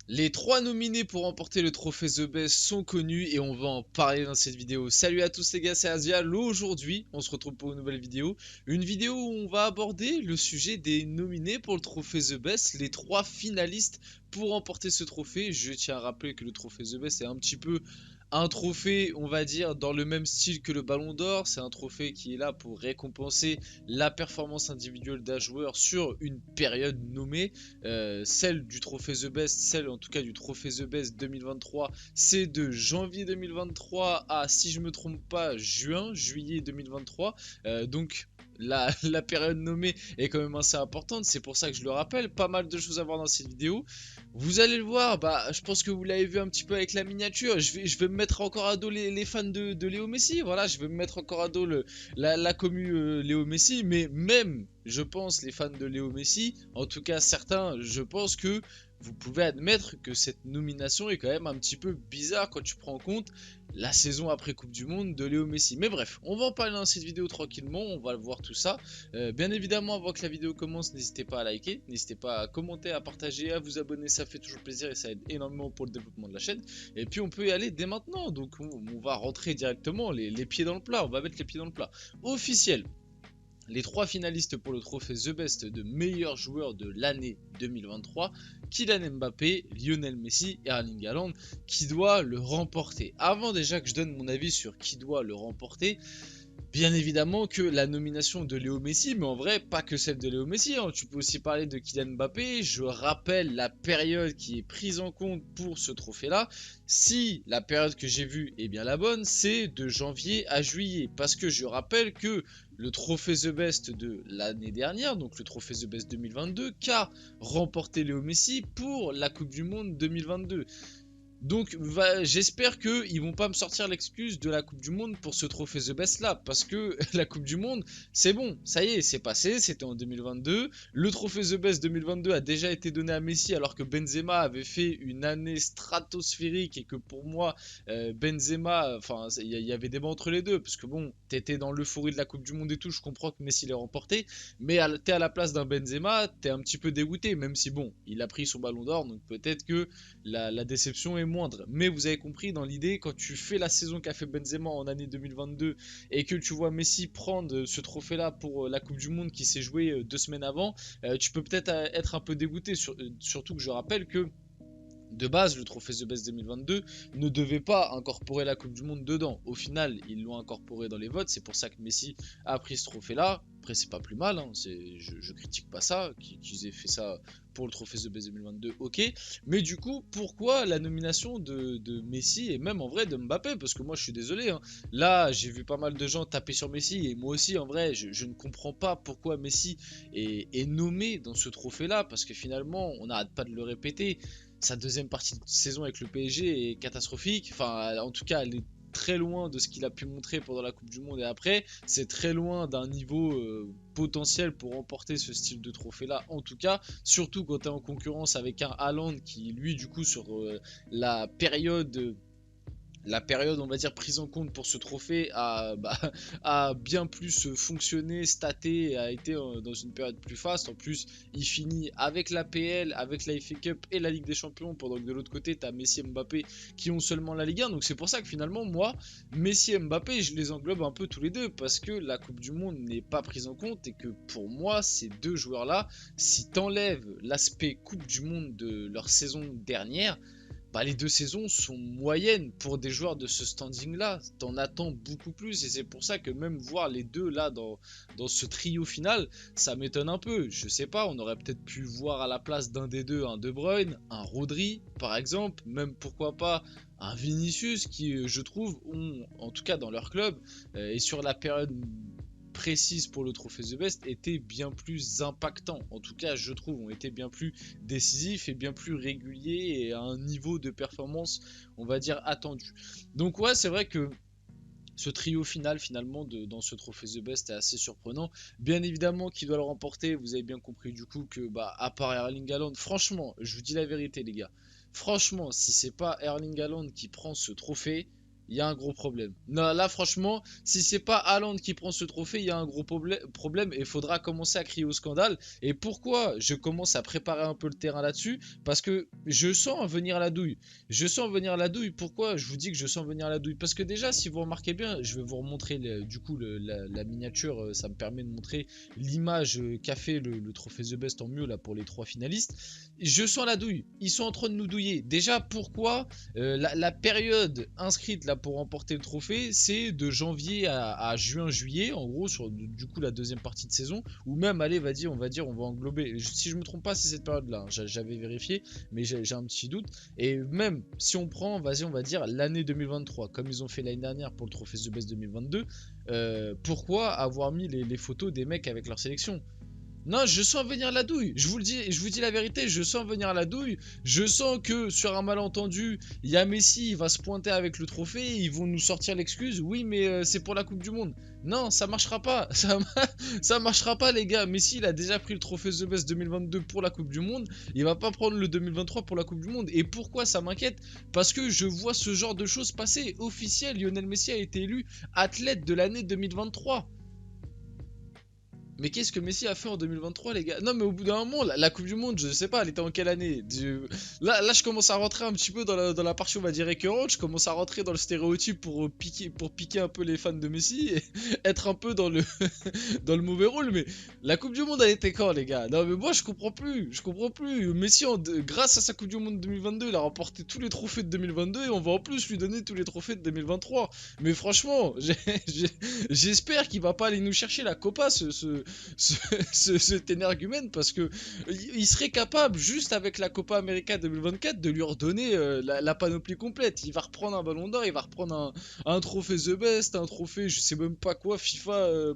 Les trois nominés pour remporter le trophée The Best sont connus et on va en parler dans cette vidéo. Salut à tous les gars, c'est Azial. Aujourd'hui, on se retrouve pour une nouvelle vidéo. Une vidéo où on va aborder le sujet des nominés pour le trophée The Best, les trois finalistes pour remporter ce trophée. Je tiens à rappeler que le trophée The Best est un petit peu un trophée, on va dire, dans le même style que le Ballon d'Or. C'est un trophée qui est là pour récompenser la performance individuelle d'un joueur sur une période nommée. Celle du trophée The Best, celle en tout cas du trophée The Best 2023, c'est de janvier 2023 à, si je me trompe pas, juillet 2023. Donc la période nommée est quand même assez importante, c'est pour ça que je le rappelle. Pas mal de choses à voir dans cette vidéo. Vous allez le voir, bah je pense que vous l'avez vu un petit peu avec la miniature. Je vais me mettre encore à dos les fans de Léo Messi. Voilà, je vais me mettre encore à dos la commu Léo Messi, mais même, je pense, les fans de Léo Messi, en tout cas certains, je pense que vous pouvez admettre que cette nomination est quand même un petit peu bizarre quand tu prends en compte la saison après Coupe du Monde de Léo Messi. Mais bref, on va en parler dans cette vidéo tranquillement, on va voir tout ça. Bien évidemment, avant que la vidéo commence, n'hésitez pas à liker, n'hésitez pas à commenter, à partager, à vous abonner, ça fait toujours plaisir et ça aide énormément pour le développement de la chaîne. Et puis on peut y aller dès maintenant, donc on va rentrer directement les pieds dans le plat, on va mettre les pieds dans le plat. Officiel. Les trois finalistes pour le trophée The Best de meilleur joueur de l'année 2023, Kylian Mbappé, Lionel Messi et Erling Haaland, qui doit le remporter. Avant déjà que je donne mon avis sur qui doit le remporter, bien évidemment que la nomination de Léo Messi, mais en vrai, pas que celle de Léo Messi, hein. Tu peux aussi parler de Kylian Mbappé. Je rappelle la période qui est prise en compte pour ce trophée-là. Si la période que j'ai vue est bien la bonne, c'est de janvier à juillet. Parce que je rappelle que le trophée The Best de l'année dernière, donc le trophée The Best 2022, qu'a remporté Léo Messi pour la Coupe du Monde 2022. Donc j'espère qu'ils vont pas me sortir l'excuse de la Coupe du Monde pour ce trophée The Best là, parce que la Coupe du Monde, c'est bon, ça y est, c'est passé, c'était en 2022. Le trophée The Best 2022 a déjà été donné à Messi alors que Benzema avait fait une année stratosphérique et que pour moi, Benzema, enfin, il y avait débat entre les deux, parce que bon, t'étais dans l'euphorie de la Coupe du Monde et tout, je comprends que Messi l'ait remporté, mais t'es à la place d'un Benzema, t'es un petit peu dégoûté, même si bon, il a pris son ballon d'or, donc peut-être que la déception est moindre. Mais vous avez compris, dans l'idée, quand tu fais la saison qu'a fait Benzema en année 2022 et que tu vois Messi prendre ce trophée-là pour la Coupe du Monde qui s'est jouée 2 semaines avant, tu peux peut-être être un peu dégoûté. Surtout que je rappelle que de base, le trophée The Best 2022 ne devait pas incorporer la Coupe du Monde dedans. Au final, ils l'ont incorporé dans les votes. C'est pour ça que Messi a pris ce trophée-là. Après, c'est pas plus mal. Hein. Je critique pas ça. Qu'ils aient fait ça pour le trophée The Best 2022, ok. Mais du coup, pourquoi la nomination de Messi et même en vrai de Mbappé? Parce que moi, je suis désolé. Hein. Là, j'ai vu pas mal de gens taper sur Messi. Et moi aussi, en vrai, je ne comprends pas pourquoi Messi est nommé dans ce trophée-là. Parce que finalement, on n'arrête pas de le répéter, sa deuxième partie de saison avec le PSG est catastrophique. Enfin, en tout cas, elle est très loin de ce qu'il a pu montrer pendant la Coupe du Monde et après. C'est très loin d'un niveau potentiel pour remporter ce style de trophée-là. En tout cas, surtout quand tu es en concurrence avec un Haaland qui, lui, du coup, sur la période on va dire, prise en compte pour ce trophée a bien plus fonctionné, staté, a été dans une période plus faste. En plus, il finit avec la PL, avec la FA Cup et la Ligue des Champions, pendant que de l'autre côté, tu as Messi et Mbappé qui ont seulement la Ligue 1. Donc c'est pour ça que finalement, moi, Messi et Mbappé, je les englobe un peu tous les deux, parce que la Coupe du Monde n'est pas prise en compte et que pour moi, ces deux joueurs-là, si t'enlèves l'aspect Coupe du Monde de leur saison dernière, bah, les deux saisons sont moyennes pour des joueurs de ce standing-là. T'en attends beaucoup plus et c'est pour ça que même voir les deux là dans ce trio final, ça m'étonne un peu. Je sais pas, on aurait peut-être pu voir à la place d'un des deux un De Bruyne, un Rodri par exemple, même pourquoi pas un Vinicius qui, je trouve, ont, en tout cas dans leur club, et sur la période précise pour le trophée The Best, était bien plus impactant. En tout cas, je trouve, ont été bien plus décisifs et bien plus réguliers et à un niveau de performance, on va dire, attendu. Donc ouais, c'est vrai que ce trio final finalement dans ce trophée The Best est assez surprenant. Bien évidemment qui doit le remporter, vous avez bien compris du coup que bah à part Erling Haaland, franchement, je vous dis la vérité les gars. Franchement, si c'est pas Erling Haaland qui prend ce trophée, il y a un gros problème. Non, là, franchement, si c'est pas Haaland qui prend ce trophée, il y a un gros problème et il faudra commencer à crier au scandale. Et pourquoi je commence à préparer un peu le terrain là-dessus? Parce que je sens venir la douille. Je sens venir la douille. Pourquoi je vous dis que je sens venir la douille? Parce que déjà, si vous remarquez bien, je vais vous remontrer du coup la miniature. Ça me permet de montrer l'image qu'a fait le trophée The Best en mieux là pour les 3 finalistes. Je sens la douille. Ils sont en train de nous douiller. Déjà, pourquoi la période inscrite là pour remporter le trophée, c'est de janvier à juin-juillet, en gros, sur du coup la deuxième partie de saison, ou même, allez, on va englober. Si je me trompe pas, c'est cette période-là. Hein, j'avais vérifié, mais j'ai un petit doute. Et même si on prend, vas-y, on va dire l'année 2023, comme ils ont fait l'année dernière pour le trophée The Best 2022, pourquoi avoir mis les photos des mecs avec leur sélection? Non, je sens venir la douille. Je vous le dis, je vous dis la vérité, je sens venir la douille. Je sens que sur un malentendu, il y a Messi, il va se pointer avec le trophée, ils vont nous sortir l'excuse. Oui, mais c'est pour la Coupe du Monde. Non, ça marchera pas. Ça marchera pas, les gars. Messi, il a déjà pris le trophée The Best 2022 pour la Coupe du Monde. Il va pas prendre le 2023 pour la Coupe du Monde. Et pourquoi ça m'inquiète? Parce que je vois ce genre de choses passer. Officiel, Lionel Messi a été élu athlète de l'année 2023. Mais qu'est-ce que Messi a fait en 2023, les gars? Non, mais au bout d'un moment, la Coupe du Monde, je sais pas, elle était en quelle année? Là, je commence à rentrer un petit peu dans la partie, on va dire, récurrente. Je commence à rentrer dans le stéréotype pour piquer un peu les fans de Messi et être un peu dans le, dans le mauvais rôle. Mais la Coupe du Monde, elle était quand, les gars? Non, mais moi, je comprends plus. Je comprends plus. Messi, grâce à sa Coupe du Monde 2022, il a remporté tous les trophées de 2022 et on va en plus lui donner tous les trophées de 2023. Mais franchement, j'espère qu'il va pas aller nous chercher la Copa, cet énergumène, parce que il serait capable, juste avec la Copa América 2024, de lui redonner la panoplie complète. Il va reprendre un ballon d'or, il va reprendre un trophée The Best, un trophée, je sais même pas quoi, FIFA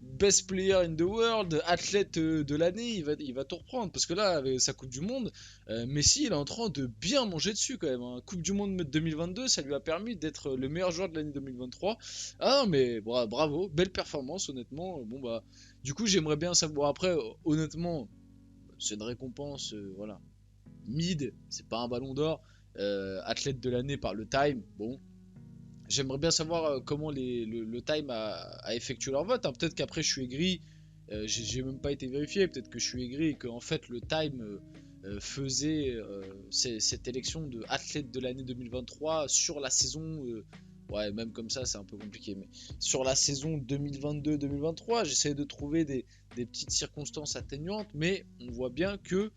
Best Player in the World, athlète de l'année, il va tout reprendre. Parce que là, avec sa Coupe du Monde, Messi, il est en train de bien manger dessus quand même. Hein. Coupe du Monde 2022, ça lui a permis d'être le meilleur joueur de l'année 2023. Ah non, mais bravo, belle performance, honnêtement. Bon, bah. Du coup, j'aimerais bien savoir. Après, honnêtement, c'est une récompense, voilà. Mid, c'est pas un ballon d'or. Athlète de l'année par le Time, bon. J'aimerais bien savoir comment le Time a effectué leur vote. Hein. Peut-être qu'après, je suis aigri. J'ai même pas été vérifié. Peut-être que je suis aigri et qu'en fait, le Time faisait cette élection de athlète de l'année 2023 sur la saison. Ouais, même comme ça, c'est un peu compliqué. Mais sur la saison 2022-2023, j'essaie de trouver des petites circonstances atténuantes, mais on voit bien que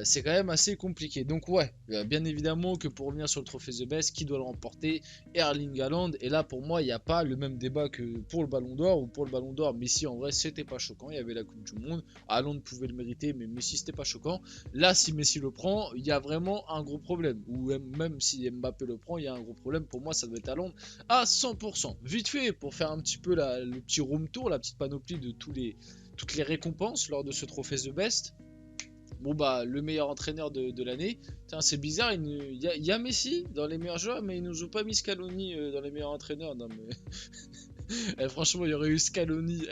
c'est quand même assez compliqué. Donc ouais, bien évidemment que pour revenir sur le trophée The Best, qui doit le remporter? Erling Haaland. Et là, pour moi, il n'y a pas le même débat que pour le Ballon d'Or. Ou pour le Ballon d'Or, Messi, en vrai, c'était pas choquant. Il y avait la Coupe du Monde. Haaland pouvait le mériter, mais Messi, c'était pas choquant. Là, si Messi le prend, il y a vraiment un gros problème. Ou même si Mbappé le prend, il y a un gros problème. Pour moi, ça doit être Haaland à 100%. Vite fait, pour faire un petit peu le petit room tour, la petite panoplie de toutes les récompenses lors de ce trophée The Best. Bon bah, le meilleur entraîneur de l'année. Tiens, c'est bizarre, il y a Messi dans les meilleurs joueurs, mais ils nous ont pas mis Scaloni dans les meilleurs entraîneurs. Non mais... franchement, il y aurait eu Scaloni.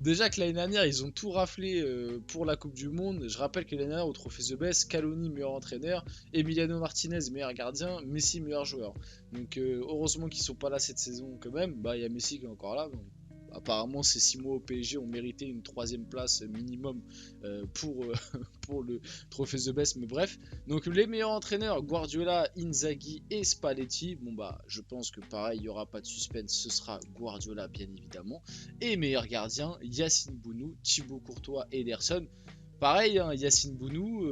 Déjà que l'année dernière, ils ont tout raflé pour la Coupe du Monde. Je rappelle que l'année dernière, au trophée The Best, Scaloni meilleur entraîneur, Emiliano Martinez meilleur gardien, Messi meilleur joueur. Donc heureusement qu'ils sont pas là cette saison quand même. Bah, il y a Messi qui est encore là. Donc, apparemment, ces 6 mois au PSG ont mérité une 3ème place minimum pour le trophée The Best. Mais bref, donc les meilleurs entraîneurs, Guardiola, Inzaghi et Spalletti. Bon bah, je pense que pareil, il n'y aura pas de suspense, ce sera Guardiola bien évidemment. Et meilleur gardien, Yacine Bounou, Thibaut Courtois et Ederson. Pareil, hein, Yacine Bounou,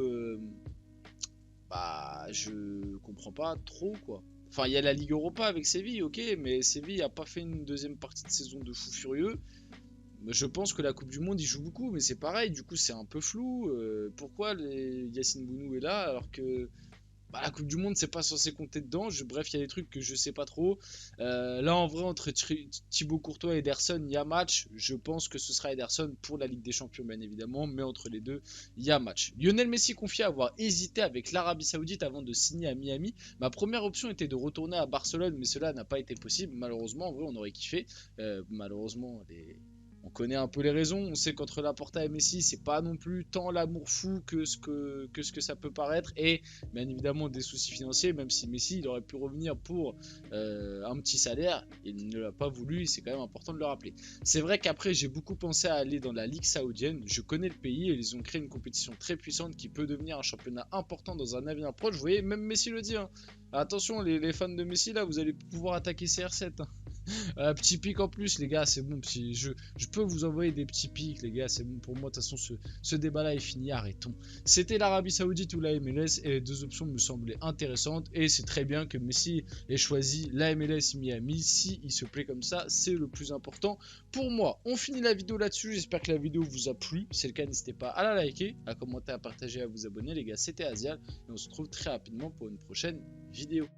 bah je comprends pas trop quoi. Enfin, il y a la Ligue Europa avec Séville, ok, mais Séville a pas fait une deuxième partie de saison de fou furieux. Je pense que la Coupe du Monde, il joue beaucoup, mais c'est pareil, du coup, c'est un peu flou. Pourquoi Yacine Bounou est là alors que bah, la Coupe du Monde, c'est pas censé compter dedans. Bref, il y a des trucs que je sais pas trop. Là, en vrai, entre Thibaut Courtois et Ederson, il y a match. Je pense que ce sera Ederson pour la Ligue des Champions, bien évidemment. Mais entre les deux, il y a match. Lionel Messi confie avoir hésité avec l'Arabie Saoudite avant de signer à Miami. Ma première option était de retourner à Barcelone, mais cela n'a pas été possible. Malheureusement, en vrai, on aurait kiffé. Malheureusement, On connaît un peu les raisons, on sait qu'entre Laporta et Messi, c'est pas non plus tant l'amour fou que ce que ça peut paraître, et bien évidemment des soucis financiers, même si Messi il aurait pu revenir pour un petit salaire, il ne l'a pas voulu, et c'est quand même important de le rappeler. C'est vrai qu'après j'ai beaucoup pensé à aller dans la Ligue saoudienne, je connais le pays et ils ont créé une compétition très puissante qui peut devenir un championnat important dans un avenir proche. Vous voyez, même Messi le dit, hein. Attention les fans de Messi là, vous allez pouvoir attaquer CR7, hein. Petit pic en plus, les gars, c'est bon. Je peux vous envoyer des petits pics, les gars, c'est bon pour moi. De toute façon, ce débat-là est fini, arrêtons. C'était l'Arabie Saoudite ou la MLS, et les deux options me semblaient intéressantes. Et c'est très bien que Messi ait choisi la MLS Miami. Si il se plaît comme ça, c'est le plus important pour moi. On finit la vidéo là-dessus. J'espère que la vidéo vous a plu. Si c'est le cas, n'hésitez pas à la liker, à commenter, à partager, à vous abonner, les gars. C'était Azial, et on se retrouve très rapidement pour une prochaine vidéo.